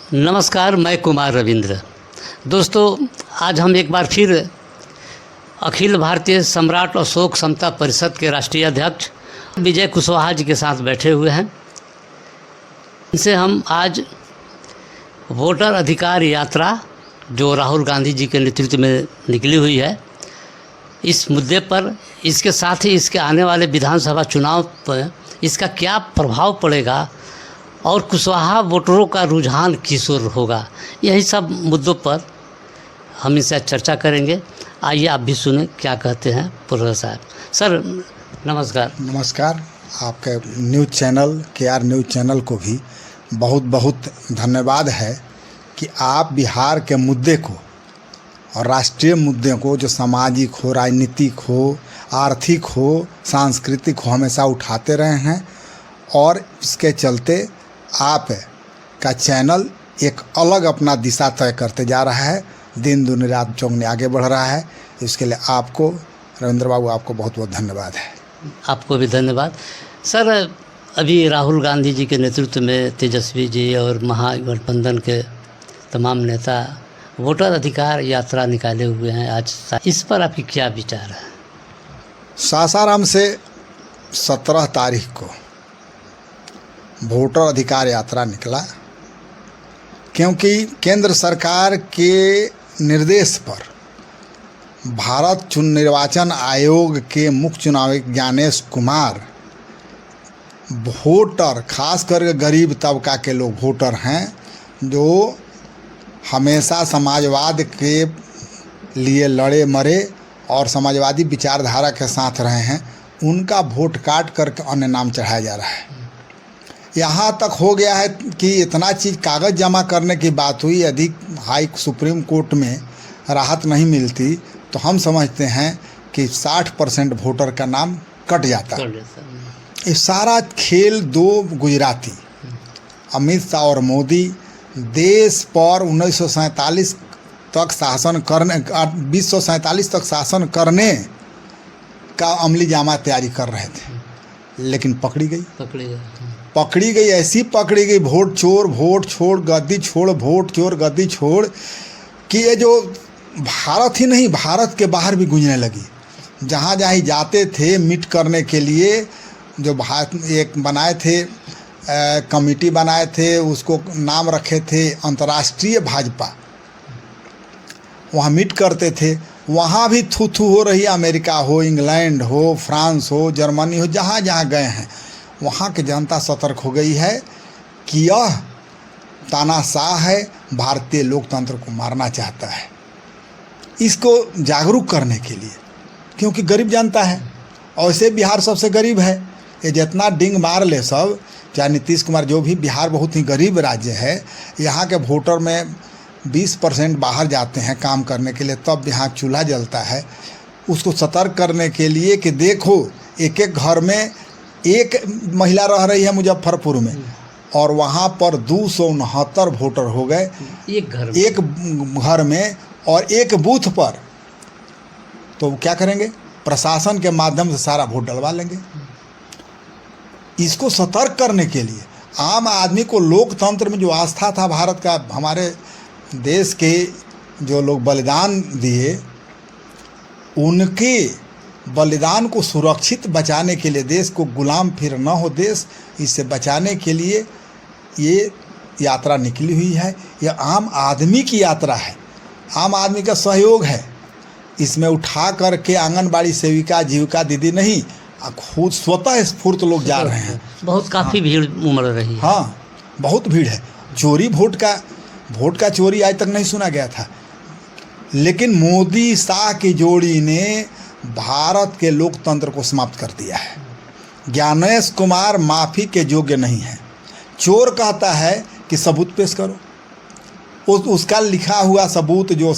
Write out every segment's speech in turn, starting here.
नमस्कार, मैं कुमार रविंद्र। दोस्तों, आज हम एक बार फिर अखिल भारतीय सम्राट अशोक समता परिषद के राष्ट्रीय अध्यक्ष विजय कुशवाहा जी के साथ बैठे हुए हैं। इनसे हम आज वोटर अधिकार यात्रा जो राहुल गांधी जी के नेतृत्व में निकली हुई है, इस मुद्दे पर, इसके साथ ही इसके आने वाले विधानसभा चुनाव पर इसका क्या प्रभाव पड़ेगा और कुशवाहा वोटरों का रुझान किस ओर होगा, यही सब मुद्दों पर हम इनसे चर्चा करेंगे। आइए आप भी सुने क्या कहते हैं प्रोफेसर साहब। सर नमस्कार। नमस्कार। आपके news channel KR news channel को भी बहुत बहुत धन्यवाद है कि आप बिहार के मुद्दे को और राष्ट्रीय मुद्दे को, जो सामाजिक हो, राजनीतिक हो, आर्थिक हो, सांस्कृतिक हो, हमेशा उठाते रहे हैं। और इसके चलते आप का चैनल एक अलग अपना दिशा तय करते जा रहा है, दिन दूनी रात चौगुनी आगे बढ़ रहा है। इसके लिए आपको, रविंद्र बाबू, आपको बहुत बहुत धन्यवाद है। आपको भी धन्यवाद। सर, अभी राहुल गांधी जी के नेतृत्व में तेजस्वी जी और महागठबंधन के तमाम नेता वोटर अधिकार यात्रा निकाले हुए हैं आज, इस पर आपकी क्या विचार है? सासाराम से 17 तारीख को वोटर अधिकार यात्रा निकला, क्योंकि केंद्र सरकार के निर्देश पर भारत निर्वाचन आयोग के मुख्य चुनाव ज्ञानेश कुमार वोटर, खास करके गरीब तबका के लोग वोटर हैं, जो हमेशा समाजवाद के लिए लड़े मरे और समाजवादी विचारधारा के साथ रहे हैं, उनका वोट काट करके अन्य नाम चढ़ाया जा रहा है। यहाँ तक हो गया है कि इतना चीज़ कागज़ जमा करने की बात हुई, यदि सुप्रीम कोर्ट में राहत नहीं मिलती तो हम समझते हैं कि 60% वोटर का नाम कट जाता। ये सारा खेल दो गुजराती, अमित शाह और मोदी, देश पर 1947 तक शासन करने, 2047 तक शासन करने का अमली जामा तैयारी कर रहे थे, लेकिन पकड़ी गई, ऐसी पकड़ी गई, वोट चोर वोट छोड़, गद्दी छोड़, वोट चोर गद्दी छोड़, कि ये जो भारत ही नहीं, भारत के बाहर भी गूंजने लगी। जहाँ जहाँ जाते थे मिट करने के लिए, जो भारत एक बनाए थे, कमेटी बनाए थे, उसको नाम रखे थे अंतर्राष्ट्रीय भाजपा, वहाँ मिट करते थे। वहाँ भी थू थू हो रही, अमेरिका हो, इंग्लैंड हो, फ्रांस हो, जर्मनी हो, जहाँ जहाँ गए हैं वहाँ की जनता सतर्क हो गई है कि यह तानाशाह है, भारतीय लोकतंत्र को मारना चाहता है। इसको जागरूक करने के लिए, क्योंकि गरीब जनता है, और ऐसे बिहार सबसे गरीब है। ये जितना डिंग मार ले सब, चाहे नीतीश कुमार, जो भी, बिहार बहुत ही गरीब राज्य है। यहाँ के वोटर में 20% बाहर जाते हैं काम करने के लिए, तब यहाँ चूल्हा जलता है। उसको सतर्क करने के लिए कि देखो, एक एक घर में एक महिला रह रही है मुजफ्फरपुर में, और वहाँ पर 269 वोटर हो गए एक घर में और एक बूथ पर। तो क्या करेंगे? प्रशासन के माध्यम से सारा वोट डलवा लेंगे। इसको सतर्क करने के लिए आम आदमी को लोकतंत्र में जो आस्था था, भारत का, हमारे देश के जो लोग बलिदान दिए, उनके बलिदान को सुरक्षित बचाने के लिए, देश को गुलाम फिर न हो देश, इससे बचाने के लिए ये यात्रा निकली हुई है। यह आम आदमी की यात्रा है, आम आदमी का सहयोग है। इसमें उठा करके आंगनबाड़ी सेविका, जीविका दीदी नहीं, खुद स्वतः स्फूर्त लोग जा रहे हैं। बहुत काफ़ी भीड़ उमड़ रही है। हाँ, बहुत भीड़ है। चोरी, वोट का चोरी आज तक नहीं सुना गया था, लेकिन मोदी शाह की जोड़ी ने भारत के लोकतंत्र को समाप्त कर दिया है। ज्ञानेश कुमार माफ़ी के योग्य नहीं है। चोर कहता है कि सबूत पेश करो, उसका लिखा हुआ सबूत, जो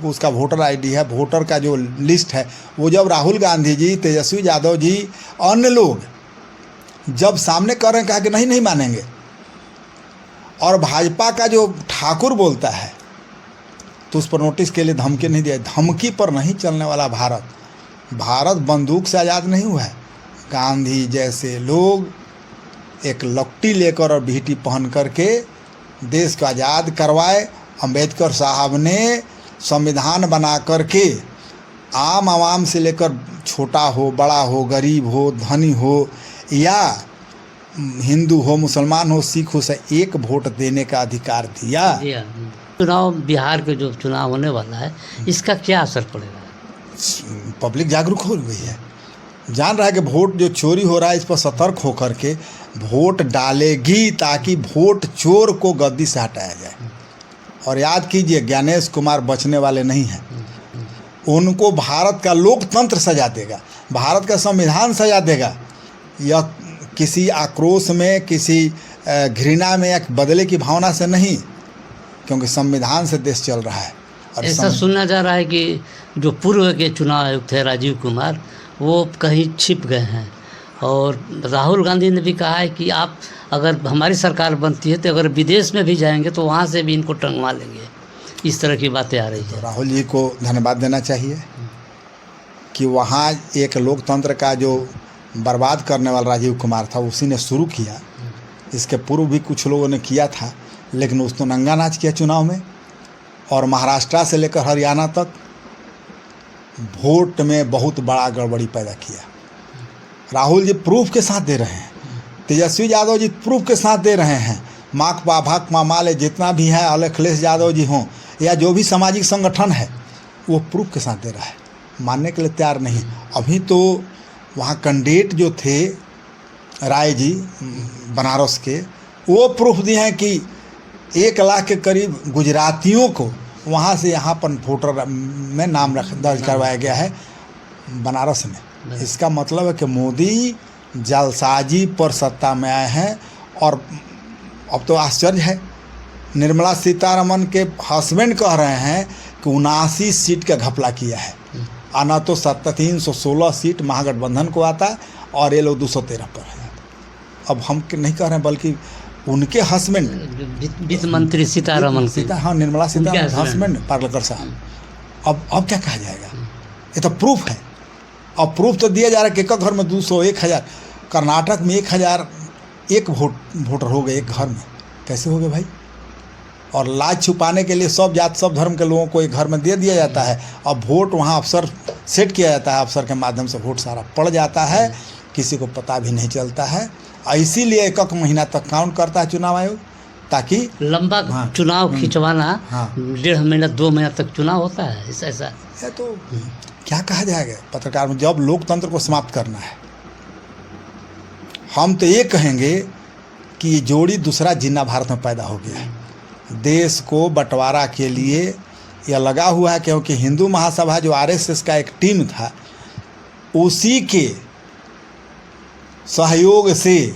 उसका वोटर आईडी है, वोटर का जो लिस्ट है, वो जब राहुल गांधी जी, तेजस्वी यादव जी, अन्य लोग जब सामने कर रहे हैं, कहा कि नहीं मानेंगे। और भाजपा का जो ठाकुर बोलता है, तो उस पर नोटिस के लिए धमकी नहीं दिया। धमकी पर नहीं चलने वाला भारत बंदूक से आज़ाद नहीं हुआ है। गांधी जैसे लोग एक लकड़ी लेकर और भीटी पहन करके देश को आज़ाद करवाए। अंबेडकर साहब ने संविधान बना कर के आम आवाम से लेकर छोटा हो, बड़ा हो, गरीब हो, धनी हो या हिंदू हो, मुसलमान हो, सिख हो, से एक वोट देने का अधिकार दिया। चुनाव, बिहार के जो चुनाव होने वाला है, इसका क्या असर पड़ेगा? पब्लिक जागरूक हो गई है, जान रहा है कि वोट जो चोरी हो रहा है इस पर सतर्क होकर के वोट डालेगी ताकि वोट चोर को गद्दी से हटाया जाए। और याद कीजिए, ज्ञानेश कुमार बचने वाले नहीं हैं। उनको भारत का लोकतंत्र सजा देगा, भारत का संविधान सजा देगा। यह किसी आक्रोश में, किसी घृणा में या बदले की भावना से नहीं, क्योंकि संविधान से देश चल रहा है। और ऐसा सुना जा रहा है कि जो पूर्व के चुनाव आयुक्त थे राजीव कुमार, वो कहीं छिप गए हैं। और राहुल गांधी ने भी कहा है कि आप अगर हमारी सरकार बनती है तो अगर विदेश में भी जाएंगे तो वहाँ से भी इनको टंगवा लेंगे। इस तरह की बातें आ रही है। राहुल जी को धन्यवाद देना चाहिए कि वहाँ एक लोकतंत्र का जो बर्बाद करने वाला राजीव कुमार था उसी ने शुरू किया। इसके पूर्व भी कुछ लोगों ने किया था, लेकिन उसने नंगा नाच किया चुनाव में। और महाराष्ट्र से लेकर हरियाणा तक वोट में बहुत बड़ा गड़बड़ी पैदा किया। राहुल जी प्रूफ के साथ दे रहे हैं, तेजस्वी यादव जी प्रूफ के साथ दे रहे हैं। माकपा, भाकपा, माले जितना भी है, अखिलेश यादव जी हों या जो भी सामाजिक संगठन है, वो प्रूफ के साथ दे रहा है, मानने के लिए तैयार नहीं। अभी तो वहाँ कैंडिडेट जो थे राय जी बनारस के, वो प्रूफ दिए हैं कि 1 लाख के करीब गुजरातियों को वहाँ से यहाँ पर वोटर में नाम दर्ज करवाया गया है बनारस में। इसका मतलब है कि मोदी जालसाजी पर सत्ता में आए हैं। और अब तो आश्चर्य है, निर्मला सीतारमन के हस्बैंड कह रहे हैं कि 79 सीट का घपला किया है। आना तो 316 सीट महागठबंधन को आता और ये लोग 213 पर है। अब हम नहीं कह रहे हैं, बल्कि उनके हस्बैंड वित्त मंत्री सीतारमन, हाँ, निर्मला सीतारमन हस्बैंड पार्लकर साहब। अब क्या कहा जाएगा? ये तो प्रूफ है। अब प्रूफ तो दिया जा रहा है कि एक घर में 200, 1000, कर्नाटक में 1001 वोटर हो गए एक घर में। कैसे हो गए भाई? और लाज छुपाने के लिए सब जात सब धर्म के लोगों को एक घर में दे दिया जाता है। अब वोट वहाँ अफसर सेट किया जाता है, अफसर के माध्यम से वोट सारा पड़ जाता है, किसी को पता भी नहीं चलता है। इसीलिए 1 महीना तक काउंट करता है चुनाव आयोग, ताकि लंबा चुनाव खिंचवाना। 1.5 महीना 2 महीना तक चुनाव होता है। ऐसा है तो क्या कहा जाएगा पत्रकार में, जब लोकतंत्र को समाप्त करना है। हम तो ये कहेंगे कि ये जोड़ी दूसरा जिन्ना भारत में पैदा हो गया है। देश को बंटवारा के लिए यह लगा हुआ है, क्योंकि हिंदू महासभा जो RSS का एक टीम था, उसी के सहयोग से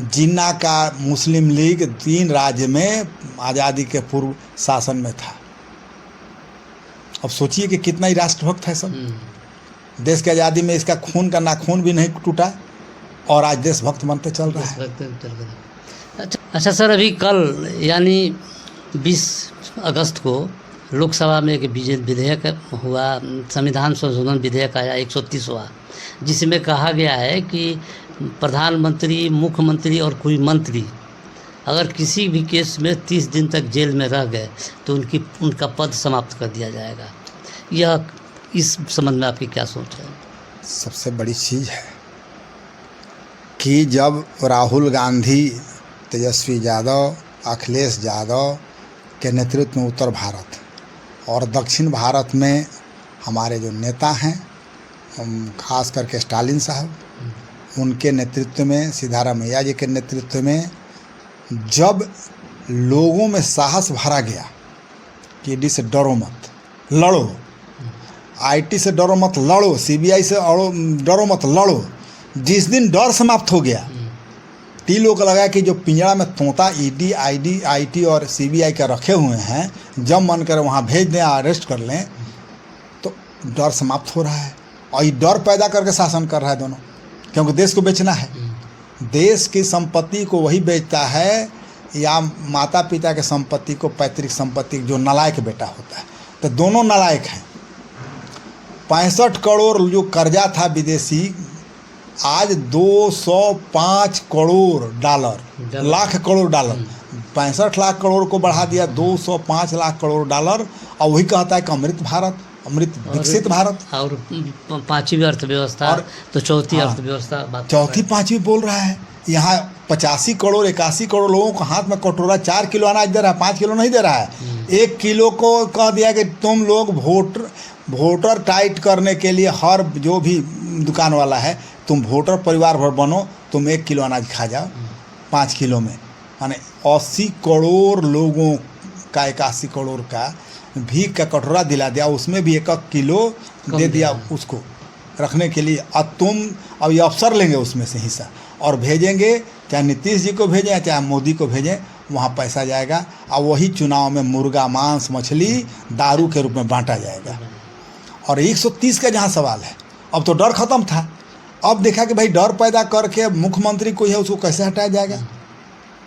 जिन्ना का मुस्लिम लीग 3 राज्य में आज़ादी के पूर्व शासन में था। अब सोचिए कि कितना ही राष्ट्रभक्त है सब। देश की आज़ादी में इसका खून का नाखून भी नहीं टूटा और आज देशभक्त बनते चल रहा है। अच्छा सर, अभी कल यानी 20 अगस्त को लोकसभा में एक विधेयक हुआ, संविधान संशोधन विधेयक आया 130वां, जिसमें कहा गया है कि प्रधानमंत्री, मुख्यमंत्री और कोई मंत्री अगर किसी भी केस में 30 दिन तक जेल में रह गए तो उनका पद समाप्त कर दिया जाएगा। यह इस संबंध में आपकी क्या सोच है? सबसे बड़ी चीज़ है कि जब राहुल गांधी, तेजस्वी यादव, अखिलेश यादव के नेतृत्व में उत्तर भारत और दक्षिण भारत में हमारे जो नेता हैं, खास करके स्टालिन साहब, उनके नेतृत्व में, सिद्धारमैया जी के नेतृत्व में, जब लोगों में साहस भरा गया कि ईडी से डरो मत, लड़ो, IT से डरो मत, लड़ो, CBI से डरो मत, लड़ो। जिस दिन डर समाप्त हो गया, लोगों को लगा कि जो पिंजरा में तोता ED, IT और CBI का रखे हुए हैं, जब मन करे वहाँ भेज दें, अरेस्ट कर लें, तो डर समाप्त हो रहा है। और ये डर पैदा करके शासन कर रहा है दोनों, क्योंकि देश को बेचना है। देश की संपत्ति को वही बेचता है या माता पिता के संपत्ति को, पैतृक संपत्ति, जो नालायक बेटा होता है। तो दोनों नालायक हैं। 65 करोड़ जो कर्जा था विदेशी आज 205 करोड़ डॉलर, लाख करोड़ डॉलर, 65 लाख करोड़ को बढ़ा दिया 205 लाख करोड़ डॉलर। और वही कहता है कि अमृत भारत, अमृत विकसित भारत। और पांचवी अर्थव्यवस्था और तो चौथी हाँ, अर्थव्यवस्था बात कर चौथी पांचवी बोल रहा है। यहाँ 85 करोड़ 81 करोड़ लोगों को हाथ में कटोरा 4 किलो अनाज दे रहा है, 5 किलो नहीं दे रहा है। 1 किलो को कह दिया कि तुम लोग वोटर टाइट करने के लिए हर जो भी दुकान वाला है तुम वोटर परिवार भर बनो, तुम 1 किलो अनाज खा जाओ 5 किलो में। माने 80 करोड़ लोगों का 81 करोड़ का भीख का कटोरा दिला दिया, उसमें भी 1 किलो दे दिया उसको रखने के लिए। अब तुम अब ये अफसर लेंगे उसमें से हिस्सा और भेजेंगे, चाहे नीतीश जी को भेजें चाहे मोदी को भेजें, वहाँ पैसा जाएगा और वही चुनाव में मुर्गा मांस मछली दारू के रूप में बांटा जाएगा। और 130 का जहाँ सवाल है, अब तो डर खत्म था, अब देखा कि भाई डर पैदा करके मुख्यमंत्री कोई है उसको कैसे हटाया जाएगा।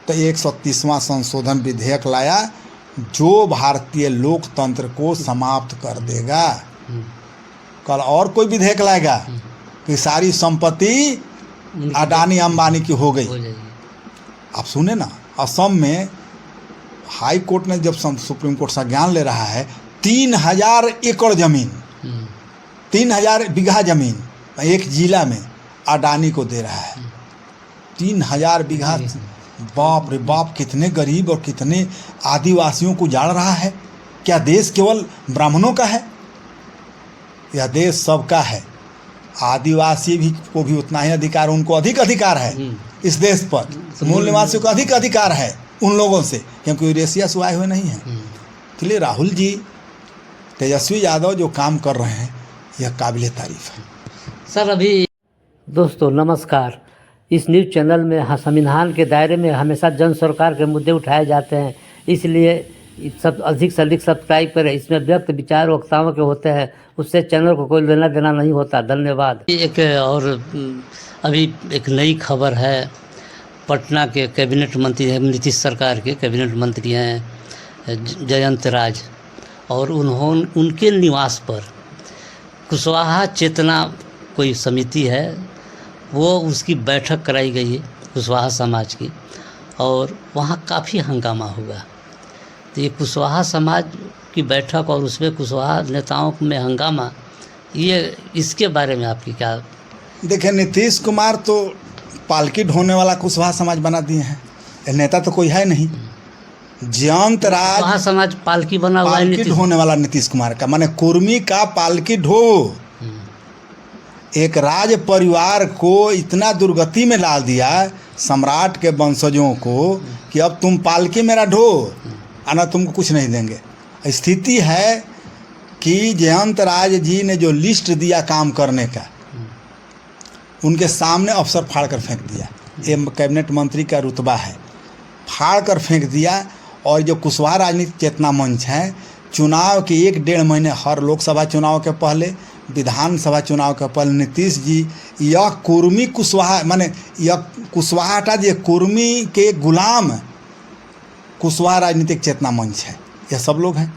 तो 130वां संशोधन विधेयक लाया जो भारतीय लोकतंत्र को समाप्त कर देगा। कल और कोई विधेयक लाएगा कि सारी संपत्ति अडानी अंबानी की हो गई। आप सुने ना, असम में हाई कोर्ट ने जब सुप्रीम कोर्ट संज्ञान ले रहा है 3000 एकड़ जमीन, 3000 बीघा जमीन एक जिला में अडानी को दे रहा है। 3000 बीघा, बाप रे बाप, कितने गरीब और कितने आदिवासियों को उजाड़ रहा है। क्या देश केवल ब्राह्मणों का है? यह देश सबका है। आदिवासी भी को भी उतना ही अधिकार, उनको अधिक अधिकार है इस देश पर। मूल निवासियों को अधिक अधिकार है उन लोगों से, क्योंकि यूरेशिया से आए हुए नहीं हैं। इसलिए राहुल जी, तेजस्वी यादव जो काम कर रहे हैं यह काबिल तारीफ है। सर अभी दोस्तों नमस्कार। इस न्यूज़ चैनल में संविधान के दायरे में हमेशा जन सरकार के मुद्दे उठाए जाते हैं, इसलिए सब अधिक से अधिक सब्सक्राइब करें। इसमें व्यक्त विचार वक्ताओं के होते हैं, उससे चैनल को कोई लेना देना नहीं होता। धन्यवाद। एक और अभी एक नई खबर है, पटना के कैबिनेट मंत्री हैं, नीतीश सरकार के कैबिनेट मंत्री हैं जयंत राज, और उनके निवास पर कुशवाहा चेतना कोई समिति है, वो उसकी बैठक कराई गई है कुशवाहा समाज की, और वहाँ काफ़ी हंगामा हुआ। तो ये कुशवाहा समाज की बैठक और उसमें कुशवाहा नेताओं में हंगामा, ये इसके बारे में आपकी क्या? देखिए, नीतीश कुमार तो पालकी ढोने वाला कुशवाहा समाज बना दिए हैं, नेता तो कोई है नहीं। जयंत राज कुशवाहा समाज पालकी बना हुआ है, पालकी ढोने वाला नीतीश कुमार का, माने कुर्मी का पालकी ढो। एक राज परिवार को इतना दुर्गति में डाल दिया सम्राट के वंशजों को कि अब तुम पालकी मेरा ढो, आना तुमको कुछ नहीं देंगे। स्थिति है कि जयंत राज जी ने जो लिस्ट दिया काम करने का, उनके सामने अफसर फाड़ कर फेंक दिया। ये कैबिनेट मंत्री का रुतबा है, फाड़ कर फेंक दिया। और जो कुशवाहा राजनीतिक चेतना मंच है, चुनाव के 1-1.5 महीने, हर लोकसभा चुनाव के पहले, विधानसभा चुनाव के पहले, नीतीश जी यह कुर्मी कुशवाहा, माने यह कुशवाहा हटा दिए, कुर्मी के गुलाम कुशवाहा राजनीतिक चेतना मंच है। यह सब लोग हैं।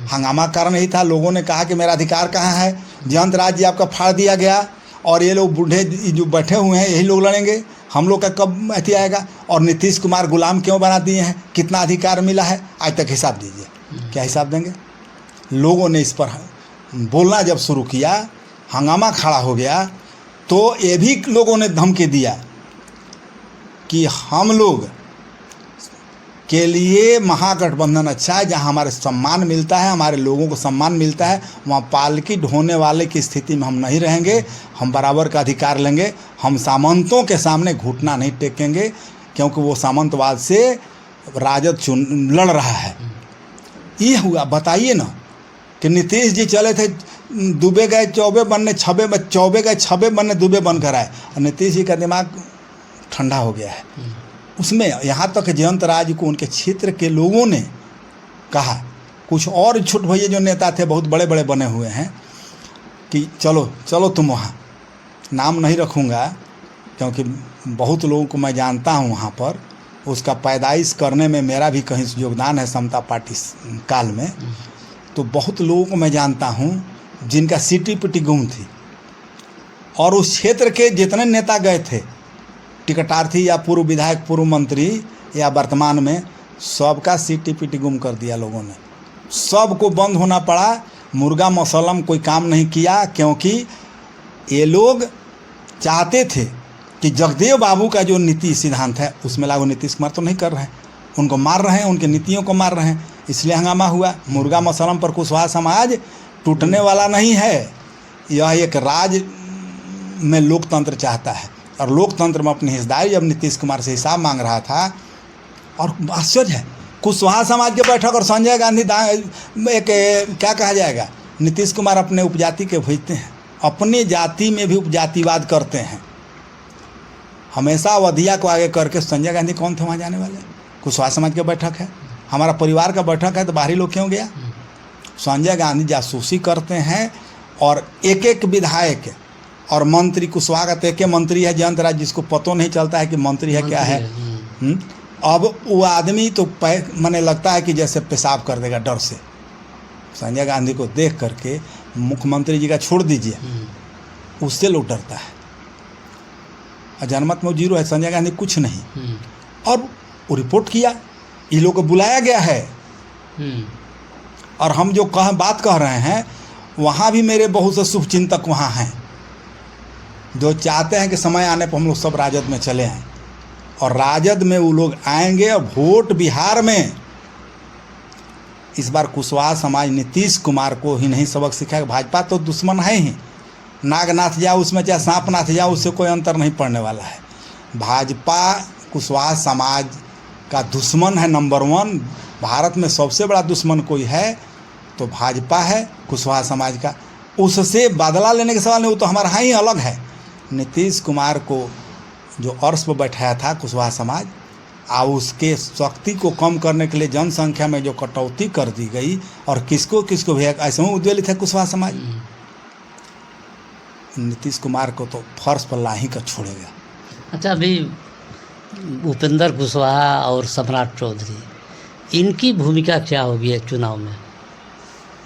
हंगामा कारण यही था, लोगों ने कहा कि मेरा अधिकार कहाँ है, जयंत राज जी आपका फाड़ दिया गया और ये लोग बूढ़े जो बैठे हुए हैं यही लोग लड़ेंगे, हम लोग का कब अथी आएगा। और नीतीश कुमार गुलाम क्यों बना दिए हैं, कितना अधिकार मिला है, आज तक हिसाब दीजिए। क्या हिसाब देंगे? लोगों ने इस पर बोलना जब शुरू किया, हंगामा खड़ा हो गया, तो ये भी लोगों ने धमकी दिया कि हम लोग के लिए महागठबंधन अच्छा है, जहां हमारे सम्मान मिलता है, हमारे लोगों को सम्मान मिलता है, वहाँ पालकी ढोने वाले की स्थिति में हम नहीं रहेंगे, हम बराबर का अधिकार लेंगे, हम सामंतों के सामने घुटना नहीं टेकेंगे, क्योंकि वो सामंतवाद से राजद लड़ रहा है। ये हुआ। बताइए ना कि नीतीश जी चले थे, दुबे गए चौबे बनने, चौबे गए छबे बनने, दुबे बनकर आए, और नीतीश जी का दिमाग ठंडा हो गया है उसमें। यहाँ तक जयंत राज को उनके क्षेत्र के लोगों ने कहा, कुछ और छोट भैया जो नेता थे बहुत बड़े बड़े बने हुए हैं, कि चलो चलो तुम वहाँ, नाम नहीं रखूँगा क्योंकि बहुत लोगों को मैं जानता हूँ वहाँ पर, उसका पैदाइश करने में मेरा भी कहीं योगदान है समता पार्टी काल में। तो बहुत लोगों को मैं जानता हूँ जिनका सीटी पिटी गुम थी, और उस क्षेत्र के जितने नेता गए थे, टिकटार्थी या पूर्व विधायक, पूर्व मंत्री या वर्तमान में, सबका सीटी पीटी गुम कर दिया लोगों ने। सबको बंद होना पड़ा। मुर्गा मसलम कोई काम नहीं किया, क्योंकि ये लोग चाहते थे कि जगदेव बाबू का जो नीति सिद्धांत है उसमें लागू नीतीश कुमार तो नहीं कर रहे हैं, उनको मार रहे हैं, उनकी नीतियों को मार रहे हैं, इसलिए हंगामा हुआ। मुर्गा मसलम पर कुशवाहा समाज टूटने वाला नहीं है। यह एक राज में लोकतंत्र चाहता है, और लोकतंत्र में अपनी हिस्सेदारी जब नीतीश कुमार से हिसाब मांग रहा था, और आश्चर्य है, कुशवाहा समाज के बैठक और संजय गांधी एक क्या कहा जाएगा, नीतीश कुमार अपने उपजाति के भेजते हैं, अपनी जाति में भी उपजातिवाद करते हैं। हमेशा अवधिया को आगे करके संजय गांधी कौन थे वहाँ जाने वाले? कुशवाहा समाज का बैठक है, हमारा परिवार का बैठक है, तो बाहरी लोग क्यों गया? संजय गांधी जासूसी करते हैं, और एक एक विधायक और मंत्री, कुशवाहा का तो एक मंत्री है जयंत राज, जिसको पता नहीं चलता है कि मंत्री है क्या है। अब वो आदमी तो मने लगता है कि जैसे पेशाब कर देगा डर से। संजय गांधी को देख करके, मुख्यमंत्री जी का छोड़ दीजिए, उससे लोग डरता है। जनमत में जीरो है, संजय गांधी कुछ नहीं। और वो रिपोर्ट किया, ये लोग को बुलाया गया है, और हम जो बात कह रहे हैं, वहाँ भी मेरे बहुत से शुभचिंतक वहाँ हैं जो चाहते हैं कि समय आने पर हम लोग सब राजद में चले आएँ, और राजद में वो लोग आएंगे। और वोट बिहार में इस बार कुशवाहा समाज नीतीश कुमार को ही नहीं सबक सिखाएगा। भाजपा तो दुश्मन है ही, नागनाथ जाओ उसमें, चाहे सांपनाथ जाओ, उससे कोई अंतर नहीं पड़ने वाला है। भाजपा कुशवाहा समाज का दुश्मन है नंबर 1। भारत में सबसे बड़ा दुश्मन कोई है तो भाजपा है, कुशवाहा समाज का। उससे बदला लेने के सवाल नहीं, वो तो हमारा ही अलग है। नीतीश कुमार को जो अर्श पर बैठाया था कुशवाहा समाज, और उसके शक्ति को कम करने के लिए जनसंख्या में जो कटौती कर दी गई, और किसको किसको भी ऐसे में उद्वेलित है कुशवाहा समाज। नीतीश कुमार को तो फर्श पर लाही कर छोड़ेगा। अच्छा, अभी उपेंद्र कुशवाहा और सम्राट चौधरी, इनकी भूमिका क्या होगी चुनाव में?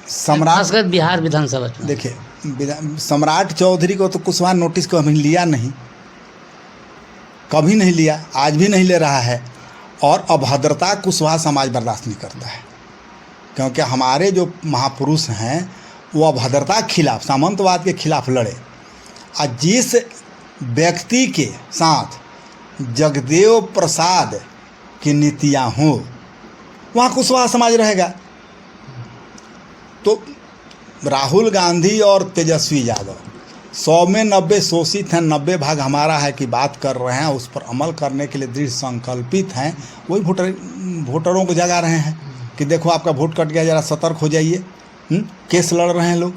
खासकर बिहार विधानसभा चुनाव। देखिए, सम्राट चौधरी को तो कुशवाहा नोटिस को अभी लिया नहीं, कभी नहीं लिया, आज भी नहीं ले रहा है। और अभद्रता कुशवाहा समाज बर्दाश्त नहीं करता है, क्योंकि हमारे जो महापुरुष हैं वो अभद्रता के खिलाफ, सामंतवाद के खिलाफ लड़े। और जिस व्यक्ति के साथ जगदेव प्रसाद की नीतियाँ हों, वहाँ कुशवाहा समाज रहेगा। तो राहुल गांधी और तेजस्वी यादव 100 में 90 शोषित हैं, 90 भाग हमारा है कि बात कर रहे हैं, उस पर अमल करने के लिए दृढ़ संकल्पित हैं। वही वोटरों को जगा रहे हैं कि देखो आपका वोट कट गया, ज़रा सतर्क हो जाइए। केस लड़ रहे हैं लोग।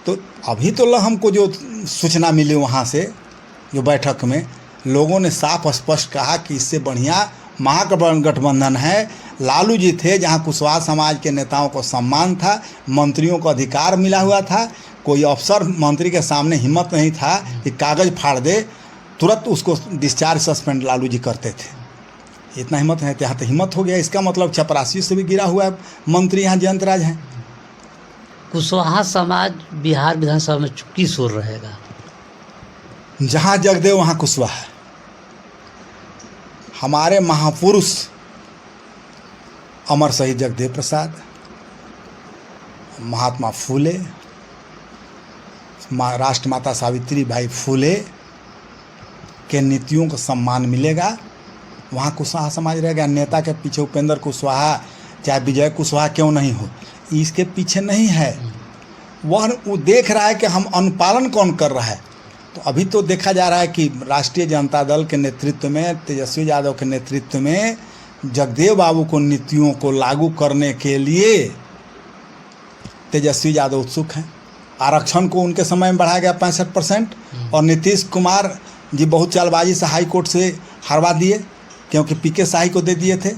तो अभी तो हमको जो सूचना मिली वहाँ से, जो बैठक में लोगों ने साफ स्पष्ट कहा कि इससे बढ़िया महागठबंधन है। लालू जी थे जहाँ कुशवाहा समाज के नेताओं को सम्मान था, मंत्रियों को अधिकार मिला हुआ था, कोई अफसर मंत्री के सामने हिम्मत नहीं था कि कागज़ फाड़ दे, तुरंत उसको डिस्चार्ज सस्पेंड लालू जी करते थे। इतना हिम्मत है, यहाँ तो हिम्मत हो गया। इसका मतलब चपरासी से भी गिरा हुआ मंत्री यहाँ जयंत राज हैं। कुशवाहा समाज बिहार विधानसभा में किस ओर रहेगा? जहाँ जगदेव वहाँ कुशवाहा। हमारे महापुरुष अमर शहीद जगदेव प्रसाद, महात्मा फूले, राष्ट्रमाता सावित्री बाई फूले के नीतियों को सम्मान मिलेगा, वहाँ कुशवाहा समाज रहेगा। नेता के पीछे उपेंद्र कुशवाहा चाहे विजय कुशवाहा क्यों नहीं हो, इसके पीछे नहीं है। वह वो देख रहा है कि हम अनुपालन कौन कर रहा है। तो अभी तो देखा जा रहा है कि राष्ट्रीय जनता दल के नेतृत्व में, तेजस्वी यादव के नेतृत्व में जगदेव बाबू को नीतियों को लागू करने के लिए तेजस्वी यादव उत्सुक हैं। आरक्षण को उनके समय में बढ़ाया गया 65%, और नीतीश कुमार जी बहुत चालबाजी से हाई कोर्ट से हरवा दिए, क्योंकि पीके शाही को दे दिए थे।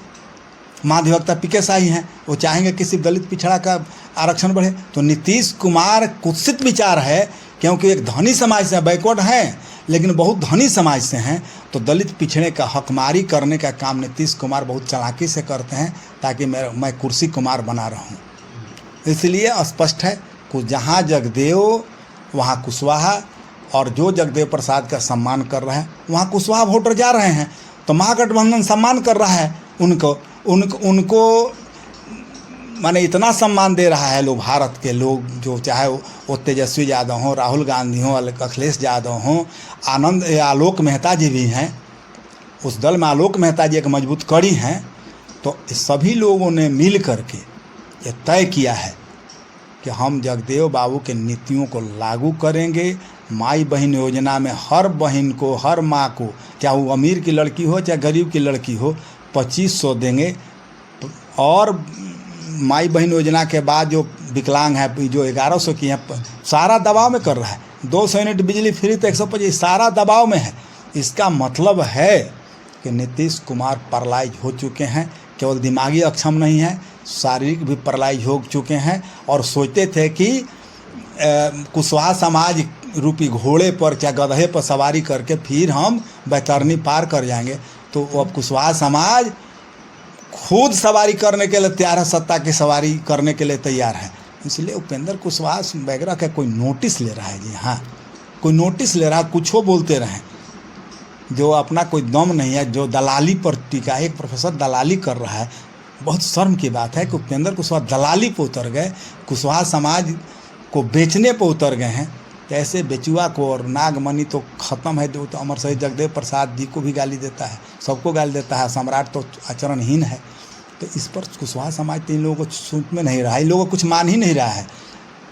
महाधिवक्ता पीके शाही हैं, वो चाहेंगे किसी दलित पिछड़ा का आरक्षण बढ़े। तो नीतीश कुमार कुत्सित विचार है, क्योंकि एक धनी समाज से बैकवर्ड हैं लेकिन बहुत धनी समाज से हैं, तो दलित पिछड़े का हकमारी करने का काम नीतीश कुमार बहुत चालाकी से करते हैं, ताकि मैं कुर्सी कुमार बना रहूं। इसलिए स्पष्ट है कि जहाँ जगदेव वहाँ कुशवाहा, और जो जगदेव प्रसाद का सम्मान कर रहे हैं वहाँ कुशवाहा वोटर जा रहे हैं, तो महागठबंधन सम्मान कर रहा है उनको माने इतना सम्मान दे रहा है लोग, भारत के लोग जो चाहे वो तेजस्वी यादव हों, राहुल गांधी हों, अखिलेश यादव हों, आलोक मेहता जी भी हैं, उस दल में आलोक मेहता जी एक मजबूत कड़ी हैं। तो सभी लोगों ने मिल करके ये तय किया है कि हम जगदेव बाबू के नीतियों को लागू करेंगे। माई बहन योजना में हर बहन को, हर माँ को, चाहे वो अमीर की लड़की हो चाहे गरीब की लड़की हो, 2500 देंगे। और माई बहन योजना के बाद जो विकलांग है, जो 1100 की है, सारा दबाव में कर रहा है। 200 यूनिट बिजली फ्री तो 125, सारा दबाव में है। इसका मतलब है कि नीतीश कुमार पैरालाइज हो चुके हैं, केवल दिमागी अक्षम नहीं है, शारीरिक भी पैरालाइज हो चुके हैं। और सोचते थे कि कुशवाहा समाज रूपी घोड़े पर चाहे गधे पर सवारी करके फिर हम बैतरनी पार कर जाएंगे। तो अब कुशवाहा समाज खुद सवारी करने के लिए तैयार है, सत्ता की सवारी करने के लिए तैयार है। इसलिए उपेंद्र कुशवाहा वगैरह का कोई नोटिस ले रहा है जी, हाँ कोई नोटिस ले रहा है, कुछ बोलते रहें, जो अपना कोई दम नहीं है, जो दलाली पर टीका, एक प्रोफेसर दलाली कर रहा है। बहुत शर्म की बात है कि उपेंद्र कुशवाहा दलाली पर उतर गए, कुशवाहा समाज को बेचने पर उतर गए हैं। तो ऐसे बेचुआ को और नागमणि तो ख़त्म है। तो अमर शहीद जगदेव प्रसाद जी को भी गाली देता है, सबको गाली देता है, सम्राट तो आचरणहीन है। तो इस पर कुशवाहा समाज तो इन लोगों को सोच में नहीं रहा, इन लोगों को कुछ मान ही नहीं रहा है।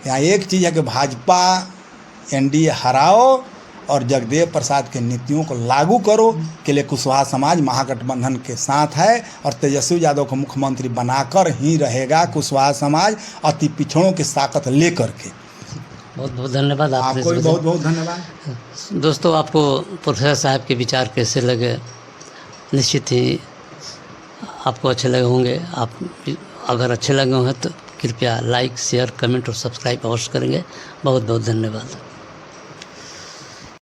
यहाँ एक चीज़ है कि भाजपा एनडीए हराओ और जगदेव प्रसाद के नीतियों को लागू करो के लिए कुशवाहा समाज महागठबंधन के साथ है और तेजस्वी यादव को मुख्यमंत्री बनाकर ही रहेगा कुशवाहा समाज, अति पिछड़ों की ताकत लेकर के। बहुत बहुत धन्यवाद आपको भी बहुत बहुत धन्यवाद। दोस्तों, आपको प्रोफेसर साहब के विचार कैसे लगे? निश्चित ही आपको अच्छे लगे होंगे। आप अगर अच्छे लगे हों तो कृपया लाइक, शेयर, कमेंट और सब्सक्राइब अवश्य करेंगे। बहुत बहुत धन्यवाद।